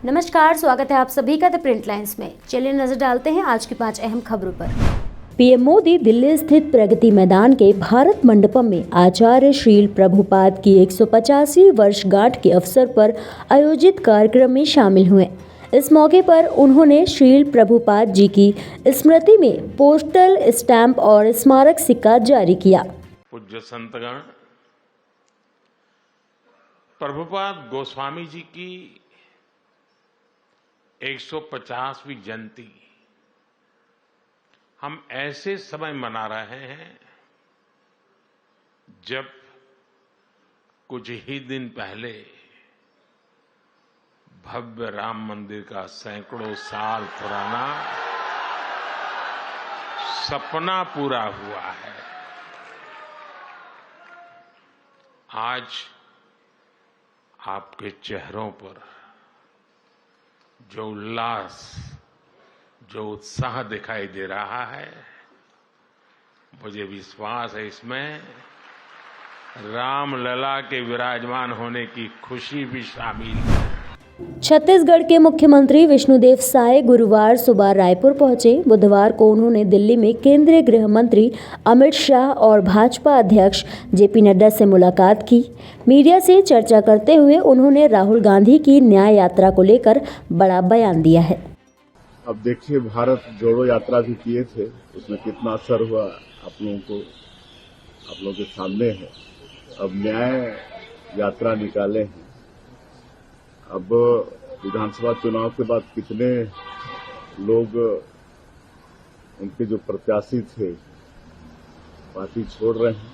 नमस्कार, स्वागत है आप सभी का द प्रिंट लाइन्स में। चलिए नजर डालते हैं आज की 5 अहम खबरों पर। पीएम मोदी दिल्ली स्थित प्रगति मैदान के भारत मंडपम में आचार्य श्रील प्रभुपाद की 150वीं वर्षगांठ के अवसर पर आयोजित कार्यक्रम में शामिल हुए। इस मौके पर उन्होंने श्रील प्रभुपाद जी की स्मृति में पोस्टल स्टैंप और स्मारक सिक्का जारी किया। पूज्य संतगण, प्रभुपाद गोस्वामी जी की 150वीं जयंती हम ऐसे समय मना रहे हैं जब कुछ ही दिन पहले भव्य राम मंदिर का सैकड़ों साल पुराना सपना पूरा हुआ है। आज आपके चेहरों पर जो उल्लास, जो उत्साह दिखाई दे रहा है, मुझे विश्वास है इसमें रामलला के विराजमान होने की खुशी भी शामिल है। छत्तीसगढ़ के मुख्यमंत्री विष्णुदेव साय गुरुवार सुबह रायपुर पहुंचे। बुधवार को उन्होंने दिल्ली में केंद्रीय गृह मंत्री अमित शाह और भाजपा अध्यक्ष जेपी नड्डा से मुलाकात की। मीडिया से चर्चा करते हुए उन्होंने राहुल गांधी की न्याय यात्रा को लेकर बड़ा बयान दिया है। अब देखिए, भारत जोड़ो यात्रा भी किए थे, उसमें कितना असर हुआ आप लोगों के सामने है। अब न्याय यात्रा निकाले हैं। अब विधानसभा चुनाव के बाद कितने लोग उनके जो प्रत्याशी थे पार्टी छोड़ रहे हैं,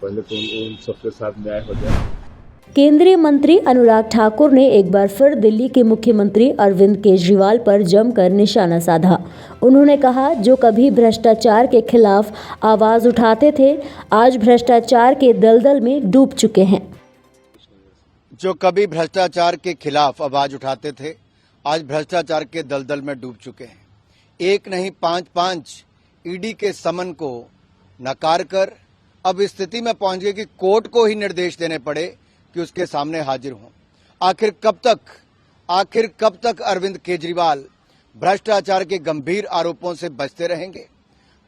पहले तो उन सबके साथ न्याय हो जाए। केंद्रीय मंत्री अनुराग ठाकुर ने एक बार फिर दिल्ली के मुख्यमंत्री अरविंद केजरीवाल पर जमकर निशाना साधा। उन्होंने कहा, जो कभी भ्रष्टाचार के खिलाफ आवाज उठाते थे, आज भ्रष्टाचार के दलदल में डूब चुके हैं। जो कभी भ्रष्टाचार के खिलाफ आवाज उठाते थे, आज भ्रष्टाचार के दलदल में डूब चुके हैं। एक नहीं 5-5 ईडी के समन को नकार कर अब इस स्थिति में पहुंच गए कि कोर्ट को ही निर्देश देने पड़े कि उसके सामने हाजिर हों। आखिर कब तक अरविंद केजरीवाल भ्रष्टाचार के गंभीर आरोपों से बचते रहेंगे?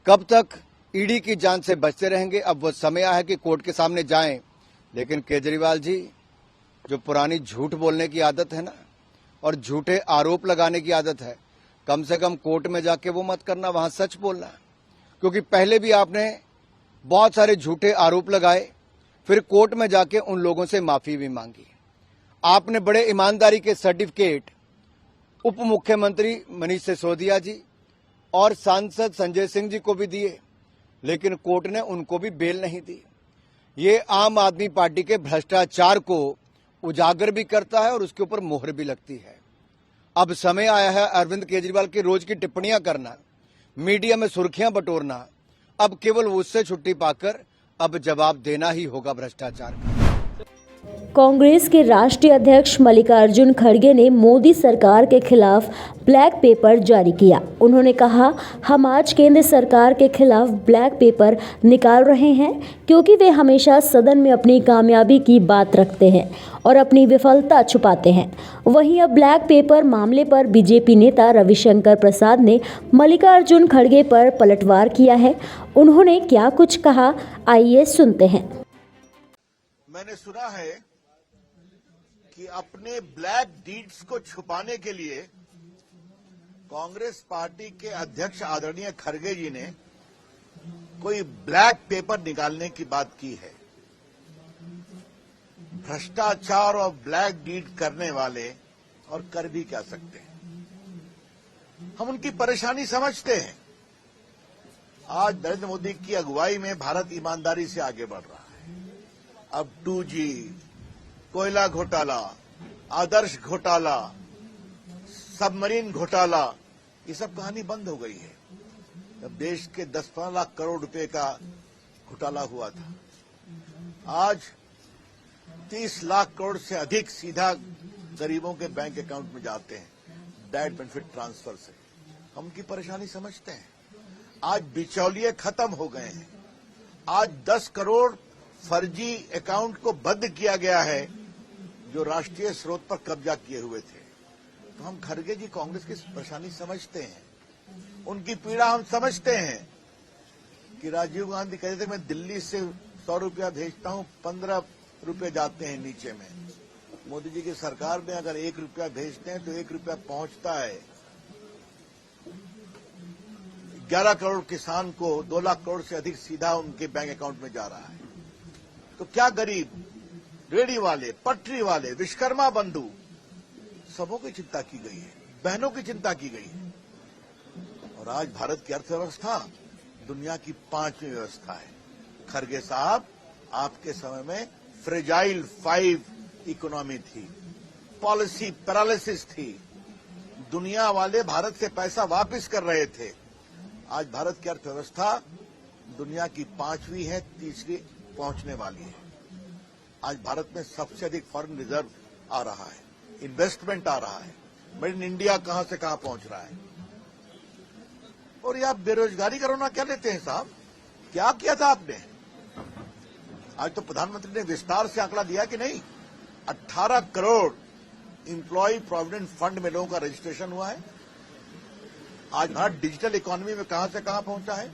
कब तक ईडी की जांच से बचते रहेंगे? अब वो समय आया है कि कोर्ट के सामने जाएं। लेकिन केजरीवाल जी, जो पुरानी झूठ बोलने की आदत है ना, और झूठे आरोप लगाने की आदत है, कम से कम कोर्ट में जाके वो मत करना, वहां सच बोलना। क्योंकि पहले भी आपने बहुत सारे झूठे आरोप लगाए, फिर कोर्ट में जाके उन लोगों से माफी भी मांगी। आपने बड़े ईमानदारी के सर्टिफिकेट उप मुख्यमंत्री मनीष सिसोदिया जी और सांसद संजय सिंह जी को भी दिए, लेकिन कोर्ट ने उनको भी बेल नहीं दी। ये आम आदमी पार्टी के भ्रष्टाचार को उजागर भी करता है और उसके ऊपर मोहर भी लगती है। अब समय आया है अरविंद केजरीवाल की रोज की टिप्पणियां करना, मीडिया में सुर्खियां बटोरना, अब केवल उससे छुट्टी पाकर अब जवाब देना ही होगा भ्रष्टाचार का। कांग्रेस के राष्ट्रीय अध्यक्ष मल्लिकार्जुन खड़गे ने मोदी सरकार के खिलाफ ब्लैक पेपर जारी किया। उन्होंने कहा, हम आज केंद्र सरकार के खिलाफ ब्लैक पेपर निकाल रहे हैं क्योंकि वे हमेशा सदन में अपनी कामयाबी की बात रखते हैं और अपनी विफलता छुपाते हैं। वहीं अब ब्लैक पेपर मामले पर बीजेपी नेता रविशंकर प्रसाद ने मल्लिकार्जुन खड़गे पर पलटवार किया है। उन्होंने क्या कुछ कहा, आइए सुनते हैं। मैंने सुना है कि अपने ब्लैक डीड्स को छुपाने के लिए कांग्रेस पार्टी के अध्यक्ष आदरणीय खड़गे जी ने कोई ब्लैक पेपर निकालने की बात की है। भ्रष्टाचार और ब्लैक डीड करने वाले और कर भी क्या सकते हैं, हम उनकी परेशानी समझते हैं। आज नरेंद्र मोदी की अगुवाई में भारत ईमानदारी से आगे बढ़ रहा है। अब 2G, कोयला घोटाला, आदर्श घोटाला, सबमरीन घोटाला, ये सब कहानी बंद हो गई है। जब देश के 10-15 लाख करोड़ रुपए का घोटाला हुआ था, आज 30 लाख करोड़ से अधिक सीधा गरीबों के बैंक अकाउंट में जाते हैं डायरेक्ट बेनिफिट ट्रांसफर से। हम उनकी परेशानी समझते हैं। आज बिचौलिए खत्म हो गए हैं। आज 10 करोड़ फर्जी अकाउंट को बंद किया गया है, जो राष्ट्रीय स्रोत पर कब्जा किए हुए थे। तो हम खड़गे जी कांग्रेस की परेशानी समझते हैं, उनकी पीड़ा हम समझते हैं कि राजीव गांधी कहते थे मैं दिल्ली से 100 रुपया भेजता हूं, 15 रुपये जाते हैं नीचे में। मोदी जी की सरकार में अगर 1 रुपया भेजते हैं तो 1 रुपया पहुंचता है 11 करोड़ किसान को, 2 लाख करोड़ से अधिक सीधा उनके बैंक अकाउंट में जा रहा है। तो क्या गरीब, रेडी वाले, पटरी वाले, विश्वकर्मा बंधु, सबों की चिंता की गई है, बहनों की चिंता की गई है। और आज भारत की अर्थव्यवस्था दुनिया की 5वीं व्यवस्था है। खरगे साहब, आपके समय में फ्रेजाइल 5 इकोनॉमी थी, पॉलिसी पैरालिसिस थी, दुनिया वाले भारत से पैसा वापस कर रहे थे। आज भारत की अर्थव्यवस्था दुनिया की 5वीं है, 3री पहुंचने वाली है। आज भारत में सबसे अधिक फॉरेन रिजर्व आ रहा है, इन्वेस्टमेंट आ रहा है, मेड इन इंडिया कहां से कहां पहुंच रहा है। और ये आप बेरोजगारी का रोना क्या लेते हैं साहब? क्या किया था आपने? आज तो प्रधानमंत्री ने विस्तार से आंकड़ा दिया कि नहीं, 18 करोड़ इंप्लॉय प्रोविडेंट फंड में लोगों का रजिस्ट्रेशन हुआ है। आज भारत डिजिटल इकोनॉमी में कहां से कहां पहुंचा है,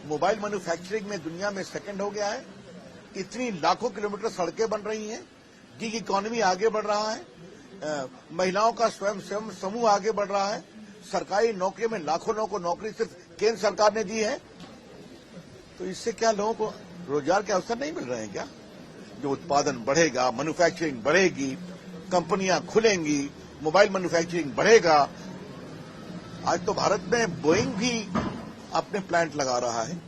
मोबाइल मैन्युफैक्चरिंग में दुनिया में सेकंड हो गया है, इतनी लाखों किलोमीटर सड़कें बन रही हैं, गिग इकोनॉमी आगे बढ़ रहा है, महिलाओं का स्वयं समूह आगे बढ़ रहा है, सरकारी नौकरी में लाखों लोगों को नौकरी सिर्फ केंद्र सरकार ने दी है। तो इससे क्या लोगों को रोजगार के अवसर नहीं मिल रहे हैं क्या? जो उत्पादन बढ़ेगा, मैन्युफैक्चरिंग बढ़ेगी, कंपनियां खुलेंगी, मोबाइल मैन्युफैक्चरिंग बढ़ेगा। आज तो भारत में बोइंग भी अपने प्लांट लगा रहा है।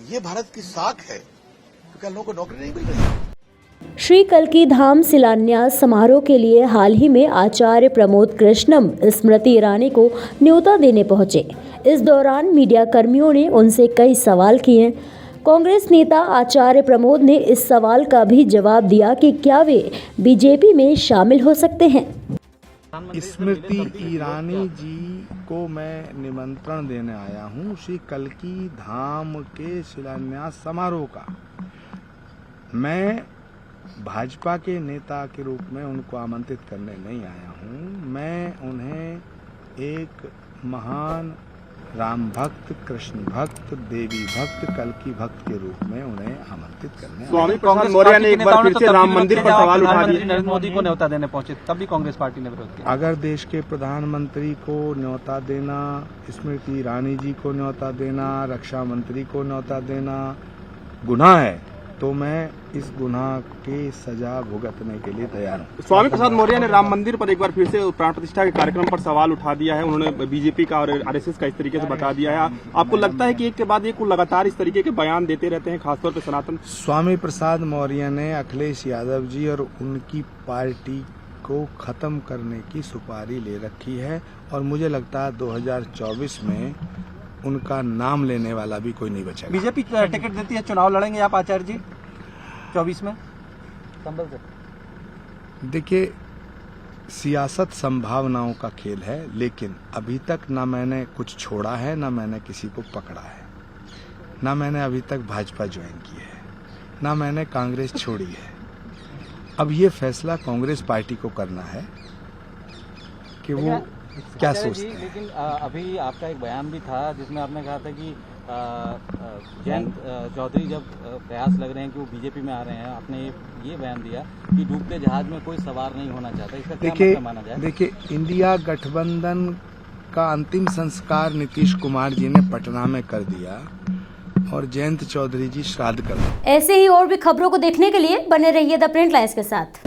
ये भारत की साख है। तो क्या लोगों को नौकरी नहीं मिल रही है? श्री कल्की धाम शिलान्यास समारोह के लिए हाल ही में आचार्य प्रमोद कृष्णम स्मृति ईरानी को न्योता देने पहुंचे। इस दौरान मीडिया कर्मियों ने उनसे कई सवाल किए। कांग्रेस नेता आचार्य प्रमोद ने इस सवाल का भी जवाब दिया कि क्या वे बीजेपी में शामिल हो सकते हैं। स्मृति ईरानी जी को मैं निमंत्रण देने आया हूं श्री कल्की धाम के शिलान्यास समारोह का। मैं भाजपा के नेता के रूप में उनको आमंत्रित करने नहीं आया हूं। मैं उन्हें एक महान राम भक्त, कृष्ण भक्त, देवी भक्त, कल्की भक्त के रूप में उन्हें आमंत्रित करने। स्वामी प्रसाद मौर्य ने एक बार फिर से राम मंदिर पर सवाल उठा दिया। नरेंद्र मोदी को न्योता देने पहुंचे, तब भी कांग्रेस पार्टी ने विरोध किया। अगर देश के प्रधानमंत्री को न्योता देना, स्मृति ईरानी जी को न्योता देना, रक्षा मंत्री को न्योता देना गुनाह है, तो मैं इस गुनाह की सजा भुगतने के लिए तैयार हूँ। स्वामी प्रसाद मौर्य ने राम मंदिर पर एक बार फिर से प्राण प्रतिष्ठा के कार्यक्रम पर सवाल उठा दिया है। उन्होंने बीजेपी का और आरएसएस का इस तरीके से बता दिया है। आपको लगता है कि एक के बाद एक लगातार इस तरीके के बयान देते रहते हैं, खासतौर पर सनातन? स्वामी प्रसाद मौर्य ने अखिलेश यादव जी और उनकी पार्टी को खत्म करने की सुपारी ले रखी है और मुझे लगता है 2024 में उनका नाम लेने वाला भी कोई नहीं बचेगा। बीजेपी टिकट देती है, चुनाव लड़ेंगे आप आचार्य जी 24 में संभल से? देखिए, सियासत संभावनाओं का खेल है, लेकिन अभी तक ना मैंने कुछ छोड़ा है, ना मैंने किसी को पकड़ा है, ना मैंने अभी तक भाजपा ज्वाइन की है, ना मैंने कांग्रेस छोड़ी है। अब ये फैसला कांग्रेस पार्टी को करना है कि वो क्या सोचते हैं। लेकिन अभी आपका एक बयान भी था जिसमें आपने कहा था कि जयंत चौधरी जब प्रयास लग रहे हैं कि वो बीजेपी में आ रहे हैं, आपने ये बयान दिया कि डूबते जहाज में कोई सवार नहीं होना चाहता। इसका क्या मतलब माना जाए? देखिए, इंडिया गठबंधन का अंतिम संस्कार नीतीश कुमार जी ने पटना में कर दिया और जयंत चौधरी जी श्राद्ध कर दिया। ऐसे ही और भी खबरों को देखने के लिए बने रहिए द प्रिंट लाइन्स के साथ।